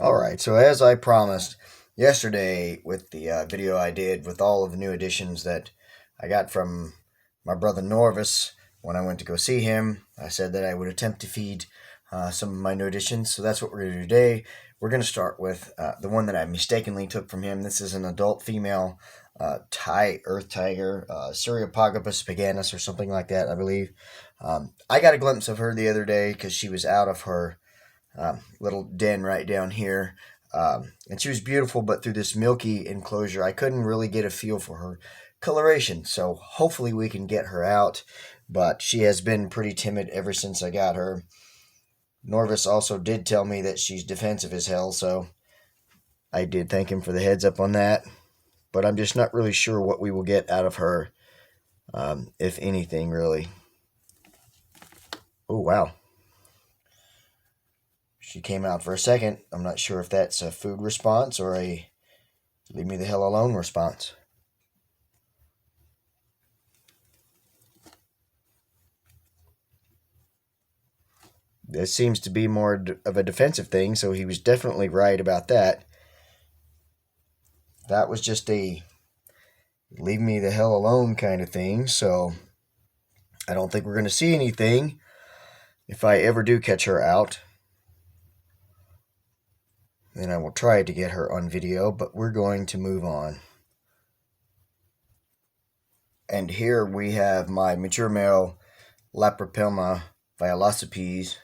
Alright, so as I promised yesterday with the video I did with all of the new additions that I got from my brother Norvis when I went to go see him, I said that I would attempt to feed some of my new additions. So that's what we're going to do today. We're going to start with the one that I mistakenly took from him. This is an adult female earth tiger, Syriopagopus paganus or something like that, I believe. I got a glimpse of her the other day because she was out of her little den right down here. And she was beautiful, but through this milky enclosure, I couldn't really get a feel for her coloration. So hopefully we can get her out. But she has been pretty timid ever since I got her. Norvis also did tell me that she's defensive as hell, so I did thank him for the heads up on that. But I'm just not really sure what we will get out of her, if anything, really. Oh, wow. She came out for a second. I'm not sure if that's a food response or a leave me the hell alone response. This seems to be more of a defensive thing, so he was definitely right about that. That was just a leave me the hell alone kind of thing, so I don't think we're going to see anything if I ever do catch her out. Then I will try to get her on video, but we're going to move on. And here we have my mature male Lapropelma violacipes,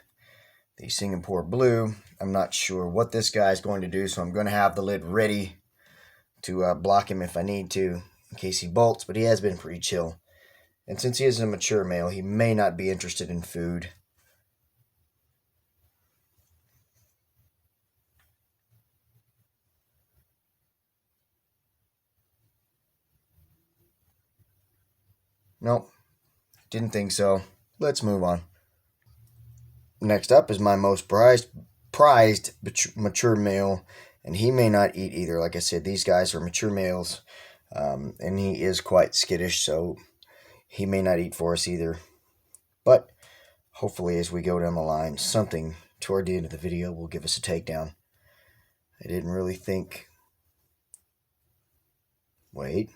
the Singapore Blue. I'm not sure what this guy is going to do, so I'm going to have the lid ready to block him if I need to, in case he bolts, but he has been pretty chill. And since he is a mature male, he may not be interested in food. Nope, didn't think so. Let's move on. Next up is my most prized mature male, and he may not eat either. Like I said, these guys are mature males, and he is quite skittish, so he may not eat for us either. But hopefully, as we go down the line, something toward the end of the video will give us a takedown. I didn't really think. Wait.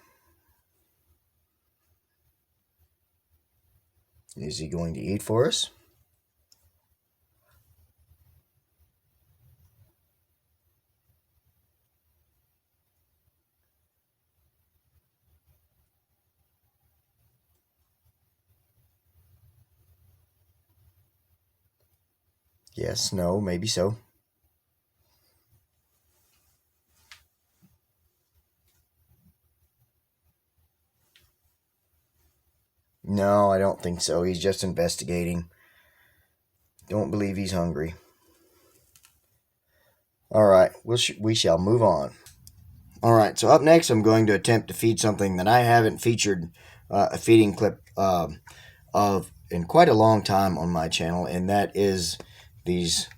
Is he going to eat for us? Yes, no, maybe so. No, I don't think so. He's just investigating. Don't believe he's hungry. Alright, we shall move on. Alright, so up next I'm going to attempt to feed something that I haven't featured a feeding clip of in quite a long time on my channel, and that is these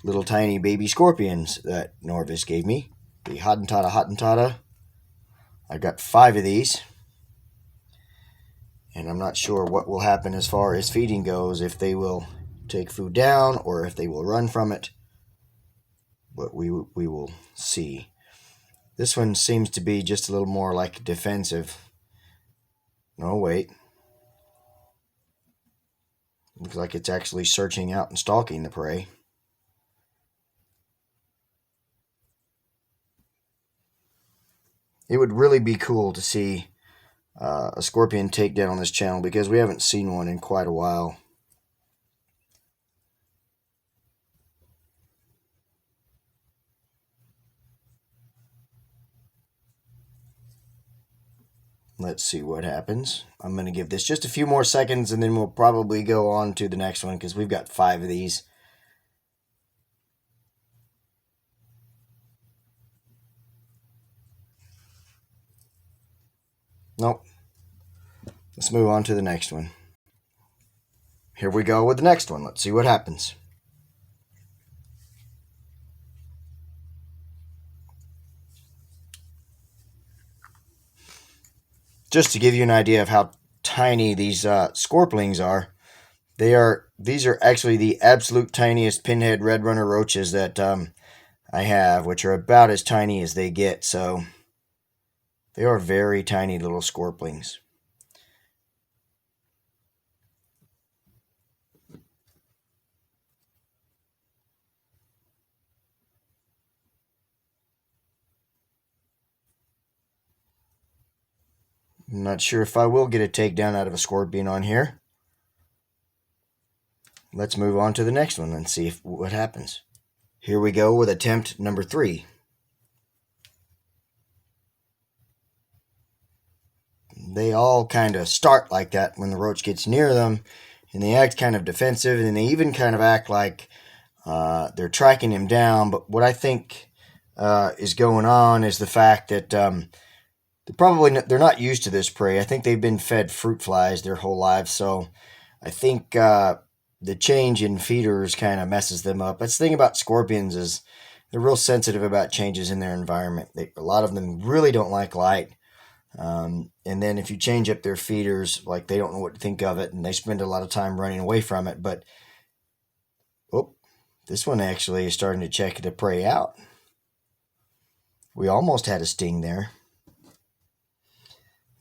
little tiny baby scorpions that Norvis gave me. The Hottentotta. I got 5 of these. And I'm not sure what will happen as far as feeding goes, if they will take food down or if they will run from it. But we will see. This one seems to be just a little more like defensive. No, wait. Looks like it's actually searching out and stalking the prey. It would really be cool to see a scorpion takedown on this channel because we haven't seen one in quite a while. Let's see what happens. I'm going to give this just a few more seconds and then we'll probably go on to the next one because we've got 5 of these. Nope. Let's move on to the next one. Here we go with the next one. Let's see what happens. Just to give you an idea of how tiny these scorpions are, these are actually the absolute tiniest pinhead red runner roaches that I have, which are about as tiny as they get. So they are very tiny little scorpions. I'm not sure if I will get a takedown out of a scorpion on here. Let's move on to the next one and see what happens. Here we go with attempt number 3. They all kind of start like that when the roach gets near them, and they act kind of defensive, and they even kind of act like they're tracking him down. But what I think is going on is the fact that they're not used to this prey. I think they've been fed fruit flies their whole lives, so I think the change in feeders kind of messes them up. That's the thing about scorpions is they're real sensitive about changes in their environment. A lot of them really don't like light. And then if you change up their feeders, like they don't know what to think of it, and they spend a lot of time running away from it. But this one actually is starting to check the prey out. We almost had a sting there.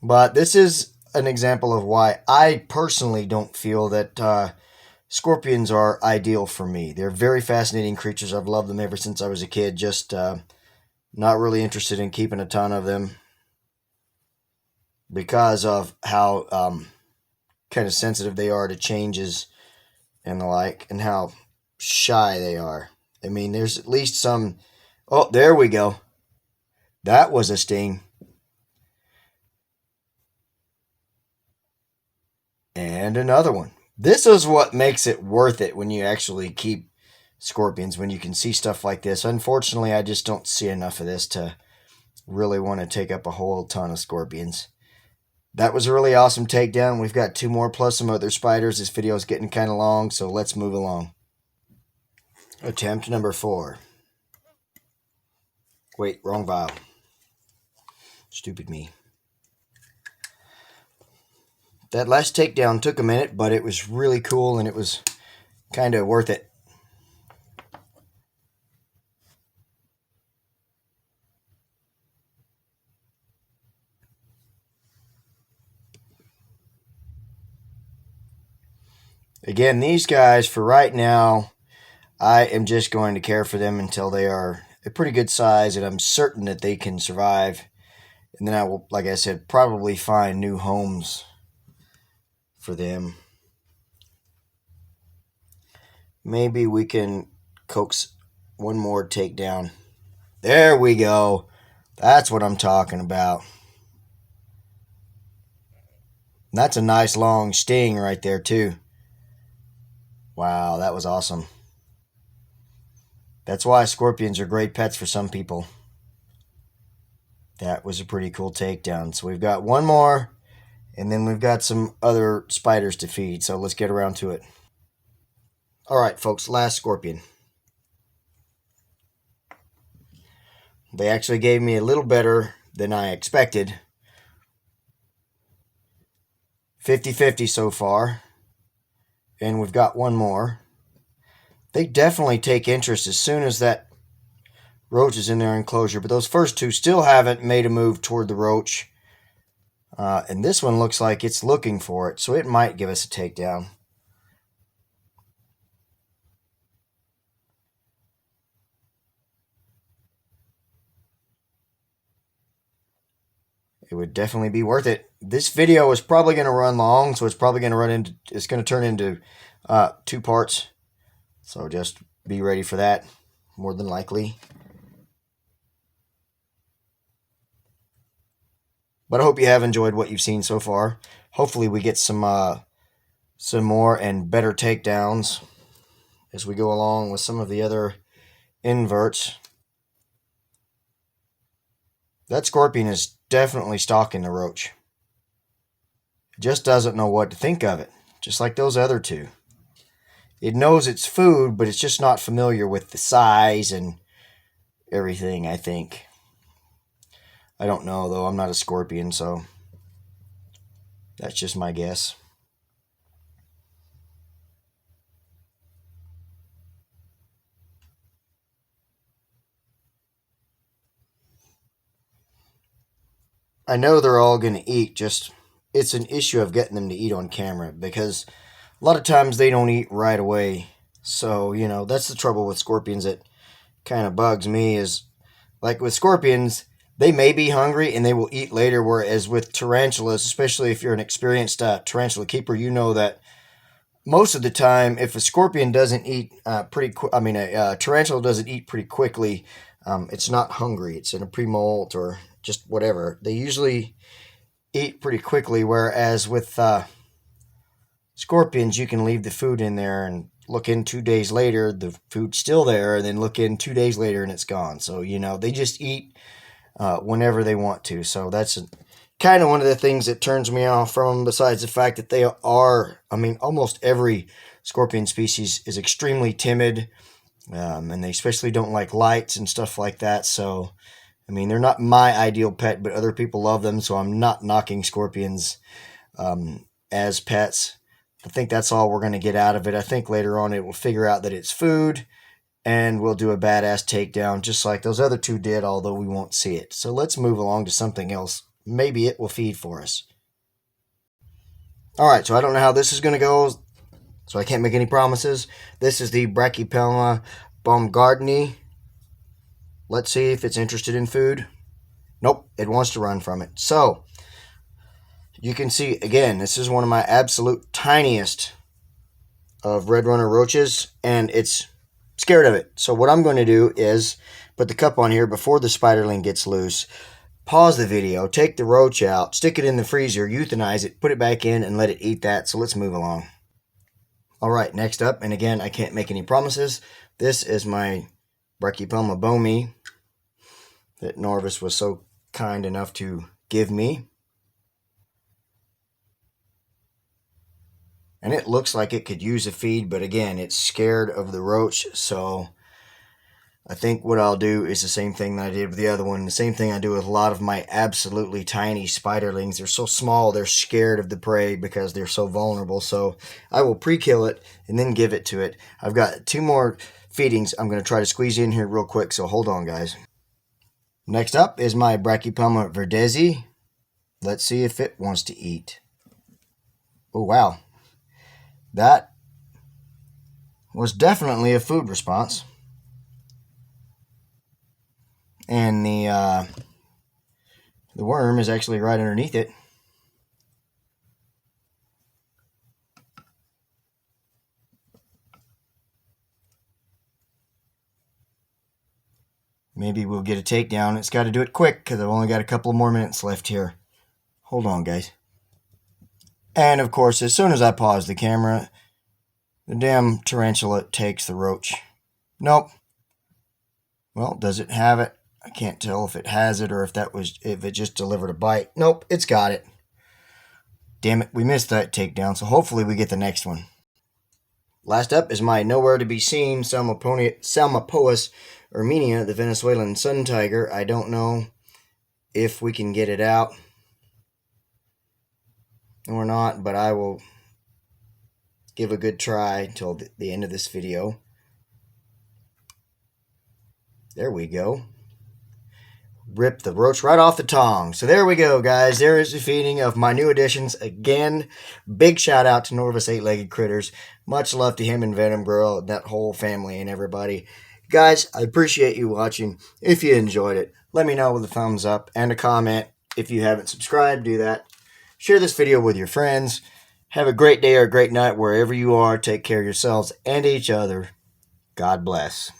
But this is an example of why I personally don't feel that scorpions are ideal for me. They're very fascinating creatures. I've loved them ever since I was a kid. Just not really interested in keeping a ton of them because of how kind of sensitive they are to changes and the like, and how shy they are. I mean, there's at least some... Oh, there we go. That was a sting. And another one. This is what makes it worth it when you actually keep scorpions, when you can see stuff like this. Unfortunately, I just don't see enough of this to really want to take up a whole ton of scorpions. That was a really awesome takedown. We've got 2 more plus some other spiders. This video is getting kind of long, so let's move along. Attempt number 4. Wait, wrong vial. Stupid me. That last takedown took a minute, but it was really cool and it was kind of worth it. Again, these guys, for right now, I am just going to care for them until they are a pretty good size and I'm certain that they can survive. And then I will, like I said, probably find new homes for them. Maybe we can coax one more takedown. There we go. That's what I'm talking about. That's a nice long sting right there too. Wow, that was awesome. That's why scorpions are great pets for some people. That was a pretty cool takedown. So we've got one more, and then we've got some other spiders to feed. So let's get around to it. All right, folks, last scorpion. They actually gave me a little better than I expected. 50-50 so far. And we've got one more. They definitely take interest as soon as that roach is in their enclosure. But those first 2 still haven't made a move toward the roach. And this one looks like it's looking for it. So it might give us a takedown. It would definitely be worth it. This video is probably going to run long, so it's probably going to turn into 2 parts. So just be ready for that, more than likely. But I hope you have enjoyed what you've seen so far. Hopefully we get some more and better takedowns as we go along with some of the other inverts. That scorpion is definitely stalking the roach. It just doesn't know what to think of it, just like those other 2. It knows it's food, but it's just not familiar with the size and everything, I think. I don't know, though. I'm not a scorpion, so that's just my guess. I know they're all going to eat, just it's an issue of getting them to eat on camera because a lot of times they don't eat right away. So, that's the trouble with scorpions that kind of bugs me is like with scorpions, they may be hungry and they will eat later, whereas with tarantulas, especially if you're an experienced tarantula keeper, you know that most of the time, if a scorpion doesn't eat a tarantula doesn't eat pretty quickly, it's not hungry. It's in a pre-molt or just whatever. They usually eat pretty quickly, whereas with scorpions, you can leave the food in there and look in 2 days later, the food's still there, and then look in 2 days later and it's gone. So, they just eat whenever they want to. So that's kind of one of the things that turns me off from them, besides the fact that they are, almost every scorpion species is extremely timid, and they especially don't like lights and stuff like that. So, they're not my ideal pet, but other people love them, so I'm not knocking scorpions as pets. I think that's all we're going to get out of it. I think later on it will figure out that it's food, and we'll do a badass takedown just like those other two did, although we won't see it. So let's move along to something else. Maybe it will feed for us. Alright, so I don't know how this is going to go, so I can't make any promises. This is the Brachypelma baumgartneri. Let's see if it's interested in food. Nope, it wants to run from it. So, you can see, again, this is one of my absolute tiniest of red runner roaches, and it's scared of it. So what I'm going to do is put the cup on here before the spiderling gets loose, pause the video, take the roach out, stick it in the freezer, euthanize it, put it back in, and let it eat that. So let's move along. Alright, next up, and again, I can't make any promises, this is my Brachypelma boehmei that Norvis was so kind enough to give me. And it looks like it could use a feed, but again, it's scared of the roach, so I think what I'll do is the same thing that I did with the other one. The same thing I do with a lot of my absolutely tiny spiderlings. They're so small, they're scared of the prey because they're so vulnerable. So I will pre-kill it and then give it to it. I've got 2 more feedings I'm going to try to squeeze in here real quick, so hold on, guys. Next up is my Brachypelma verdezi. Let's see if it wants to eat. Oh, wow. That was definitely a food response. And the worm is actually right underneath it. Maybe we'll get a takedown. It's got to do it quick because I've only got a couple more minutes left here. Hold on, guys. And of course, as soon as I pause the camera, the damn tarantula takes the roach. Nope. Well, does it have it? I can't tell if it has it or if it just delivered a bite. Nope, it's got it. Damn it, we missed that takedown, so hopefully we get the next one. Last up is my nowhere to be seen Psalmopoeus armenia, the Venezuelan sun tiger. I don't know if we can get it out or not, but I will give a good try till the end of this video. There we go. Rip the roach right off the tongue. So there we go, guys. There is the feeding of my new additions. Again, big shout out to Norvis 8-Legged Critters. Much love to him and Venom Girl and that whole family and everybody. Guys, I appreciate you watching. If you enjoyed it, let me know with a thumbs up and a comment. If you haven't subscribed, do that. Share this video with your friends. Have a great day or a great night wherever you are. Take care of yourselves and each other. God bless.